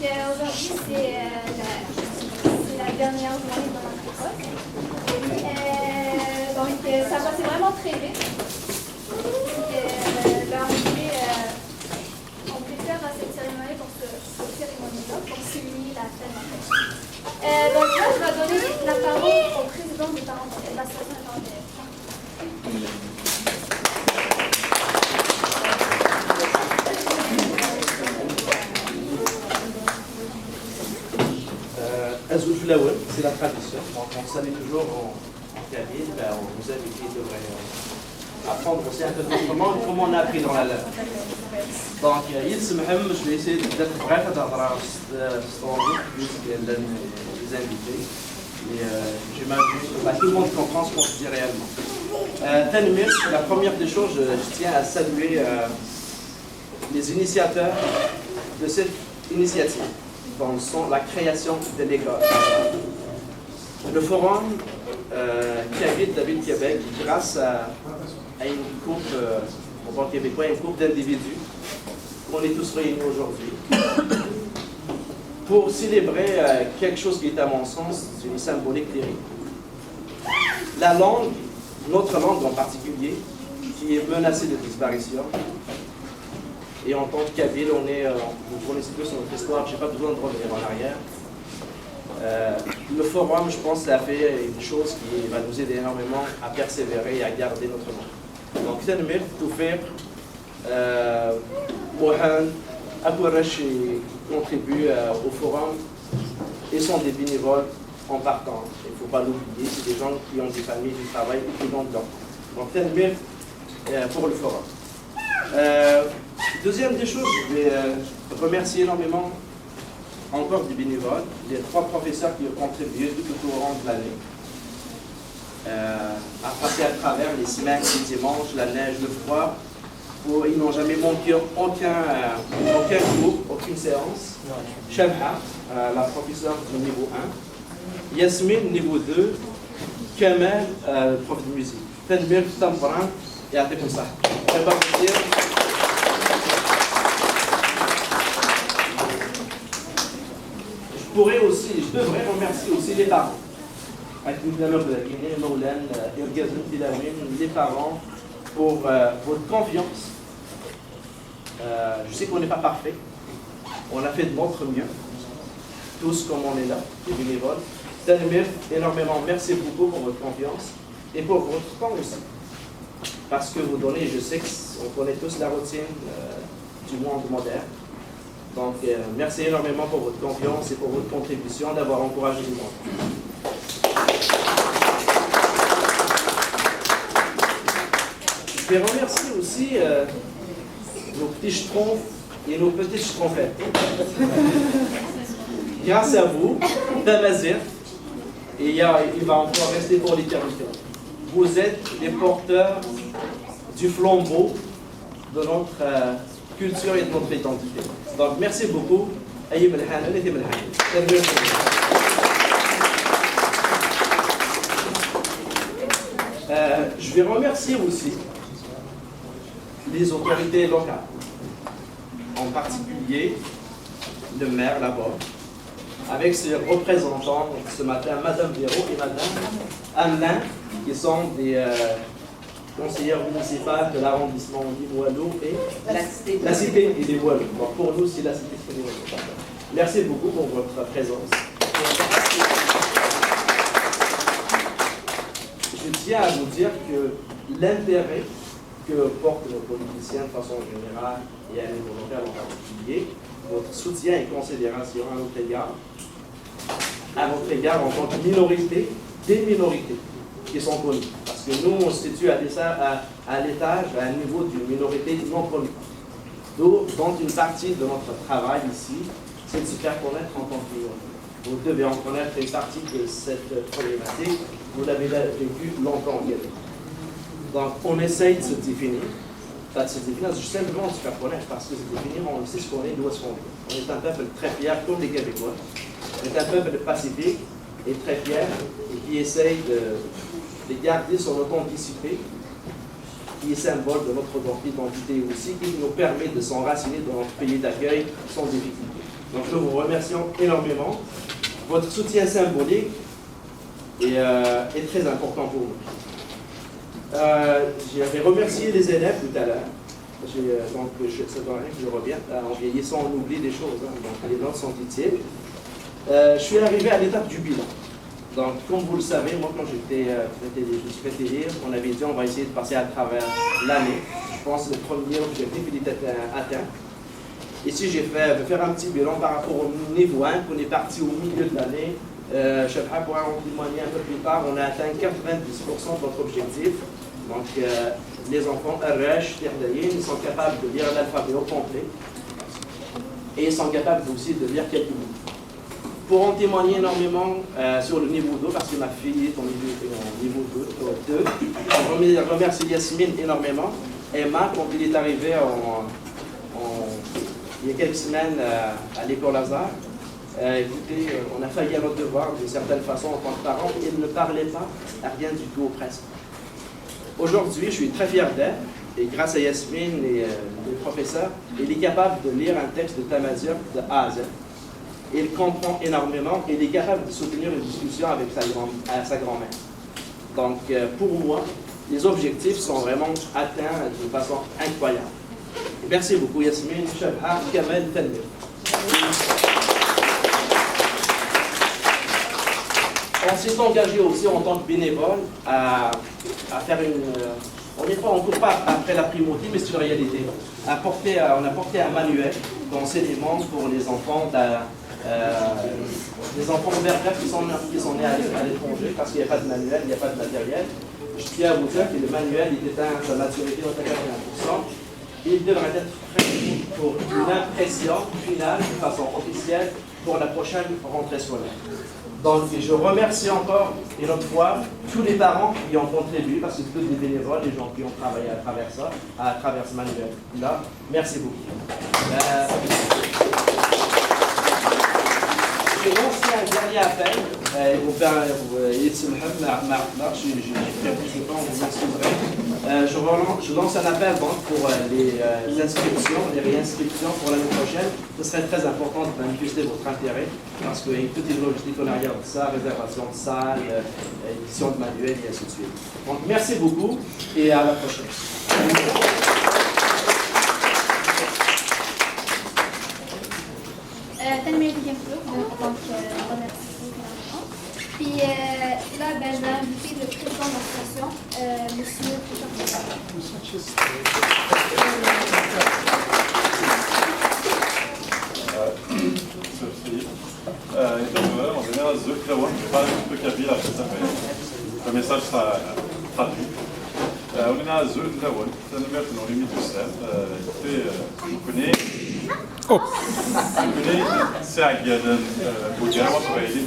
aujourd'hui, c'est la dernière journée dans notre école. Donc, ça passait vraiment très vite. Là, on préfère cette cérémonie pour cette cérémonie-là, pour souligner la fête. Donc là, je vais donner la parole au président de l'association de parents d'élèves. C'est la tradition. Donc, on salue toujours en Kabyle, on vous invite de apprendre aussi un peu comment on a appris dans la langue. Donc, je vais essayer d'être bref à travers cet enjeu, les invités. Et j'imagine que tout le monde comprend ce qu'on se dit réellement. Tanmir, la première des choses, je tiens à saluer les initiateurs de cette initiative. Dans la création de l'école. Le forum Kabyle David Québec, grâce à une couple, au bord québécois, une couple d'individus, on est tous réunis aujourd'hui, pour célébrer quelque chose qui est à mon sens d'une symbolique terrible. La langue, notre langue en particulier, qui est menacée de disparition. Et en tant que Kabyle, vous connaissez tous notre histoire, je n'ai pas besoin de revenir en arrière. Le forum, je pense, a fait une chose qui va nous aider énormément à persévérer et à garder notre langue. Donc, Tanmir, tout faire, Mohan, Akourachi contribue au forum et sont des bénévoles en partant. Il ne faut pas l'oublier, c'est des gens qui ont des familles, qui travaillent et qui ont de l'ordre. Donc, Tanmir pour le forum. Deuxième des choses, je vais remercier énormément encore des bénévoles, les 3 professeurs qui ont contribué tout au long de l'année, à passer à travers les semaines, les dimanches, la neige, le froid, où ils n'ont jamais manqué aucun cours, aucune séance. Shabha, la professeure du niveau 1, Yasmine, niveau 2, Kamel, prof de musique. Tanmir, Tambran, et à comme ça. Je devrais remercier aussi les parents. Les parents pour votre confiance. Je sais qu'on n'est pas parfait. On a fait de notre mieux. Tous comme on est là, les bénévoles. Tanmir, énormément merci beaucoup pour votre confiance et pour votre temps aussi. Parce que vous donnez, je sais qu'on connaît tous la routine du monde moderne. Donc, merci énormément pour votre confiance et pour votre contribution d'avoir encouragé les enfants. Je vais remercier aussi nos petits schtroumpfs et nos petites schtroumpfettes. Grâce à vous, Damazir, et il va encore rester pour l'éternité. Vous êtes les porteurs du flambeau de notre culture et de notre identité. Donc, merci beaucoup. Je vais remercier aussi les autorités locales, en particulier le maire là-bas, avec ses représentants ce matin, Madame Véro et Madame Alain, qui sont des conseillères municipales de l'arrondissement Limoilou et la cité et des Voilous. Donc pour nous, c'est la cité des Voilous. Merci beaucoup pour votre présence. Je tiens à vous dire que l'intérêt que portent nos politiciens de façon générale et à niveau local en particulier, votre soutien et considération à notre égard en tant que minorité, des minorités qui sont connues. Parce que nous, on se situe à l'étage, à un niveau d'une minorité non connue. Donc, une partie de notre travail ici, c'est de se faire connaître en tant que minorité. Vous devez en connaître une partie de cette problématique. Vous l'avez vécu longtemps. Donc, on essaye de se définir. Pas de se définir, c'est simplement de se faire connaître, parce que se définir, on sait ce qu'on est, d'où est-ce qu'on est. On est un peuple très fier, comme les Québécois. On est un peuple pacifique et très fier, et qui essaye de garder son authenticité, qui est symbole de notre identité aussi, qui nous permet de s'enraciner dans notre pays d'accueil sans difficulté. Donc je vous remercie énormément. Votre soutien symbolique est très important pour nous. J'avais remercié les élèves tout à l'heure. Donc, ça doit rien que je revienne. En vieillissant, on oublie des choses. Hein, donc, les notes sont utiles. Je suis arrivé à l'étape du bilan. Donc, comme vous le savez, moi, quand je suis fait élire, on avait dit on va essayer de passer à travers l'année. Je pense que le premier objectif, il était atteint. Ici, j'ai fait faire un petit bilan par rapport au niveau 1, qu'on est parti au milieu de l'année. Chebha pourra en témoigner un peu plus tard, on a atteint 90% de notre objectif. Donc, les enfants RH, ils sont capables de lire l'alphabet au complet et ils sont capables aussi de lire quelques mots. Pour en témoigner énormément sur le niveau 2, parce que ma fille est au niveau 2, je remercie Yasmine énormément. Emma, quand il est arrivé il y a quelques semaines à l'école Lazare, écoutez, on a failli à notre devoir d'une certaine façon en tant que parents. Il ne parlait pas à rien du tout presque. Aujourd'hui, je suis très fier d'elle, et grâce à Yasmine et les professeurs, il est capable de lire un texte de Tamazight de A à Z. Il comprend énormément et il est capable de soutenir une discussion avec sa grand-mère. Donc, pour moi, les objectifs sont vraiment atteints d'une façon incroyable. Merci beaucoup, Yasmine. Chebha, Kamel, Tanmir. On s'est engagé aussi en tant que bénévole à faire une... on ne court pas après la primauté, mais c'est une réalité. On a porté un manuel d'enseignement pour les enfants berbères qui sont nés à l'étranger, parce qu'il n'y a pas de manuel, il n'y a pas de matériel. Je tiens à vous dire que le manuel il est à sa maturité dans 81%. Il devrait être prêt pour une impression finale de façon officielle pour la prochaine rentrée scolaire. Donc, je remercie encore une autre fois tous les parents qui ont contribué, parce que c'est tous des bénévoles, les gens qui ont travaillé à travers ça, à travers ce manuel-là. Merci beaucoup. Je vais lancer un dernier appel. Je lance un appel donc, pour les inscriptions, les réinscriptions pour l'année prochaine. Ce serait très important de manifester votre intérêt parce que tout est logistique en arrière de ça, réservation de salle, édition de manuel et ainsi de suite. Donc merci beaucoup et à la prochaine. Tanmir Diemflou, donc remercie. Puis là, je vais inviter le président de l'association, monsieur Christophe. En général, je parle un peu kabyle après ça. Le message sera traduit. On est à Zul Lawal, c'est un numéro dans les limites du sel. Vous connaissez ساعة بوجرة وصغيرين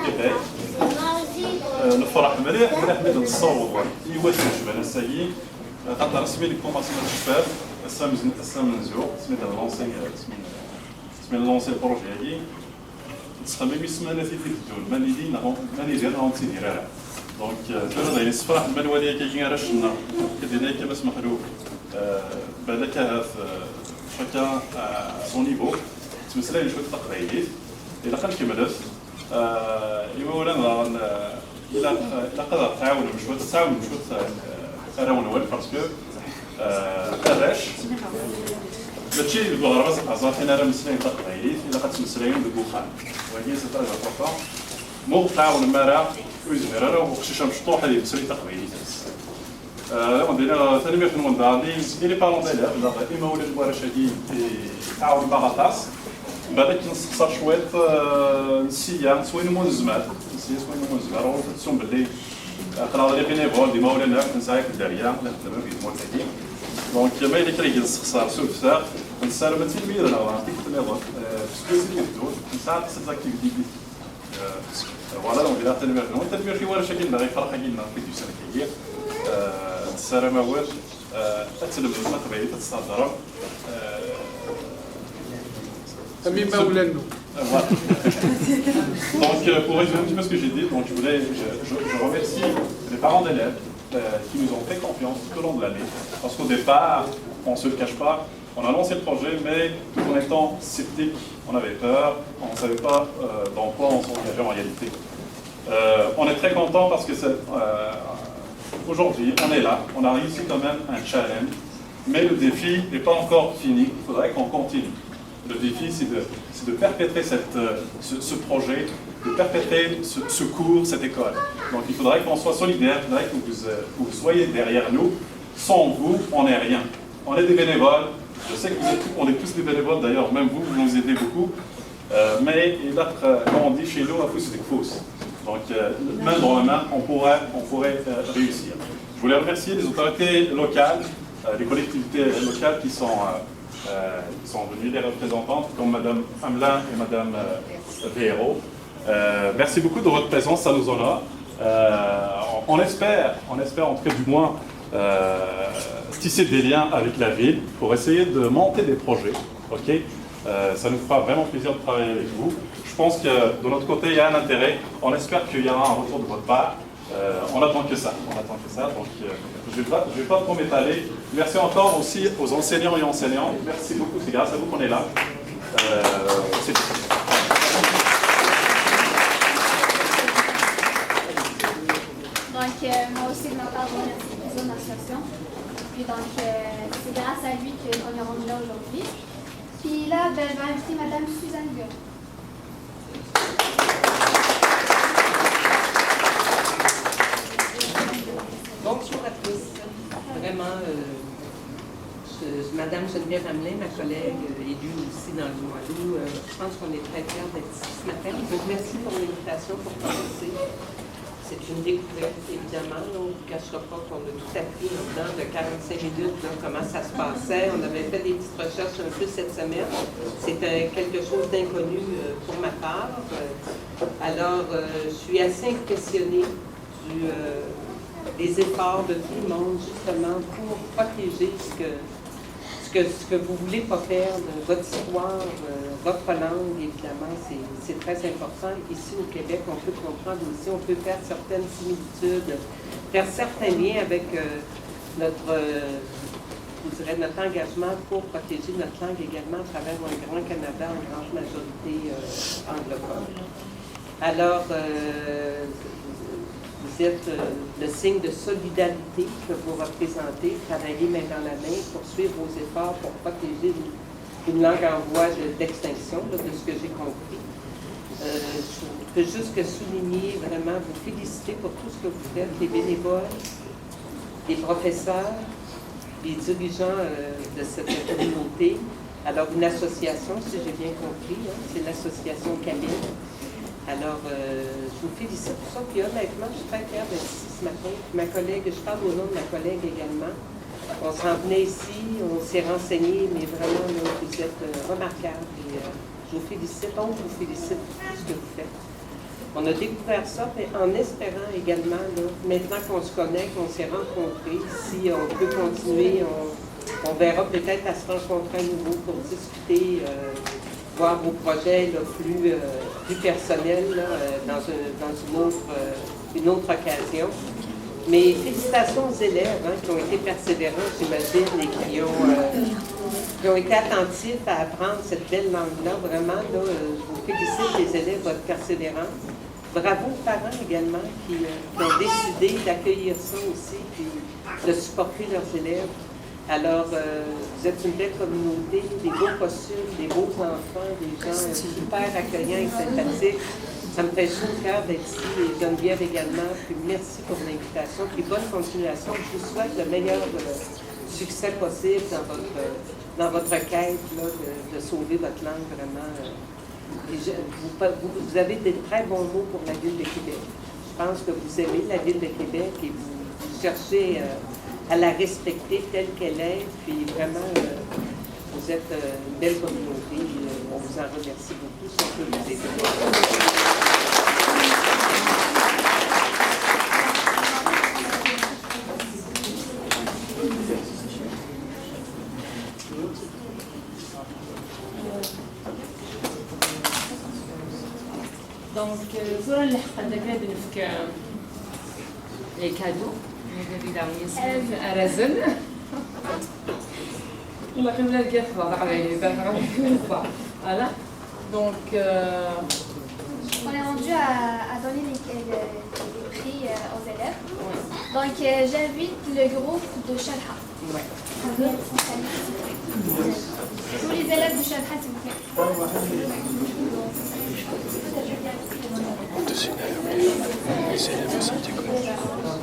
كذا الفرح مليح بدنا نتصور يواسع شبه الساقي قد رسمي لكم اسم الشباب السام نزور سميت لونسي البروجي هادي تخمم يسمى في الدول ماني دير نونسي ديرها دونك زاد غير الصفراح المنواليه كيجي رشنا كدينا كما اسم خلوق بالك هذا chacun à son niveau. C'est cela une chose تقريبية. إذا كان كملت يقولون إلا قدر تعاون مشوت أراون أول parce que الرش ماشي الغرباء عزافين أرا مسلين تقريبية إلا قد مسلين بالبخان وهي سترى الفرقة مو تعاون مرة ويزمر وخشيش مشطوح هذه مسلين تقريبية. On dirait que les parents d'élèves, les إما الورشة تعاون بغطاس بعد كنصح شوية نسيا سوين منزمات راهو تسون باللي قراو لي بينيفول ديما ولا كنساعد في الدارية نخدم في المرتدي دونك ما إلا كري نسخصار سوق فتاح نسالم التلميذ أنا نعطيك النظام سبيسيال يدور نساعد في اكتيفيتي فوالا دونك إلا التلميذ في ورشة كنا غير فرحة كنا في ديسان كبير السلام أول أتلم المقبلي تتصدر Donc, pour résumer un petit peu ce que j'ai dit, je remercie les parents d'élèves qui nous ont fait confiance tout au long de l'année. Parce qu'au départ, on ne se le cache pas, On a lancé le projet, mais tout en étant sceptique, on avait peur, on ne savait pas dans quoi on s'engageait en réalité. On est très content parce que aujourd'hui, on est là, on a réussi quand même un challenge, mais le défi n'est pas encore fini, il faudrait qu'on continue. Le défi, c'est de perpétrer ce projet, de perpétrer ce cours, cette école. Donc il faudrait qu'on soit solidaires, il faudrait que vous soyez derrière nous. Sans vous, on n'est rien. On est des bénévoles. Je sais qu'on est tous des bénévoles, d'ailleurs, même vous nous aidez beaucoup. Mais comme on dit chez nous, la fausse, c'est des fausses. Donc, main dans la main, on pourrait réussir. Je voulais remercier les autorités locales, les collectivités locales qui sont venues, les représentantes, comme Mme Hamelin et Mme Véhérault. Merci beaucoup de votre présence, ça nous honore. On espère en tout cas du moins, tisser des liens avec la ville pour essayer de monter des projets. Okay, ça nous fera vraiment plaisir de travailler avec vous. Je pense que de notre côté, il y a un intérêt. On espère qu'il y aura un retour de votre part. On attend que ça. Donc, je ne vais pas trop m'étaler. Merci encore aussi aux enseignants et enseignantes. Merci beaucoup. C'est grâce à vous qu'on est là. C'est tout. Donc, moi aussi, de ma part, je remercie le président de l'association. Puis donc, c'est grâce à lui qu'on est rendu là aujourd'hui. Puis là, je vais inviter Mme Suzanne Gueux. Bonjour à tous. Vraiment, Mme Geneviève Hamelin, ma collègue élue aussi dans le Limoilou, je pense qu'on est très fiers d'être ici ce matin. Donc, merci pour l'invitation pour commencer. C'est une découverte, évidemment. On ne vous cachera pas qu'on a tout appris dedans de 45 minutes, là, comment ça se passait. On avait fait des petites recherches un peu cette semaine. C'était quelque chose d'inconnu pour ma part. Alors, je suis assez impressionnée des efforts de tout le monde, justement, pour protéger ce que vous voulez pas perdre, votre histoire, votre langue, évidemment, c'est très important. Ici au Québec, on peut comprendre aussi, on peut faire certaines similitudes, faire certains liens avec notre engagement pour protéger notre langue également à travers un grand Canada en grande majorité anglophone. Alors, vous êtes le signe de solidarité que vous représentez, travaillez main dans la main, poursuivre vos efforts pour protéger une langue en voie d'extinction, de ce que j'ai compris. Je peux juste que souligner, vraiment, vous féliciter pour tout ce que vous faites, les bénévoles, les professeurs, les dirigeants de cette communauté. Alors, une association, si j'ai bien compris, hein, c'est l'association Camille. Alors, je vous félicite pour ça. Puis honnêtement, je suis très fière d'être ici ce matin. Ma collègue, je parle au nom de ma collègue également. On s'en venait ici, on s'est renseigné, mais vraiment, là, vous êtes remarquables. Et, je vous félicite, on vous félicite pour tout ce que vous faites. On a découvert ça, mais en espérant également, là, maintenant qu'on se connaît, qu'on s'est rencontrés, si on peut continuer, on verra peut-être à se rencontrer à nouveau pour discuter, voir vos projets là, plus personnels là, dans une autre occasion. Mais félicitations aux élèves qui ont été persévérants, j'imagine, et qui ont été attentifs à apprendre cette belle langue-là. Vraiment, là, je vous félicite les élèves, votre persévérance. Bravo aux parents également qui ont décidé d'accueillir ça aussi, et de supporter leurs élèves. Alors, vous êtes une belle communauté, des beaux costumes, des beaux enfants, des gens super accueillants et sympathiques. Ça me fait chaud au cœur d'être ici, et Geneviève également. Puis merci pour l'invitation, puis bonne continuation. Je vous souhaite le meilleur succès possible dans votre quête là, de sauver votre langue vraiment. Vous avez des très bons mots pour la Ville de Québec. Je pense que vous aimez la Ville de Québec et vous cherchez à la respecter telle qu'elle est. Puis vraiment, vous êtes une belle communauté. On vous en remercie beaucoup. Si on peut vous aider. Donc, صورة اللي حقدمها بنفك les cadeaux. Mesdames et messieurs, Arazan. والله كنا نلقى أخبار على voilà. Donc, On est rendu à donner les prix aux élèves. Donc, j'invite le groupe de Shalha. Ouais. Tous les élèves de Shalha, s'il vous plaît. Les élèves au Santé École.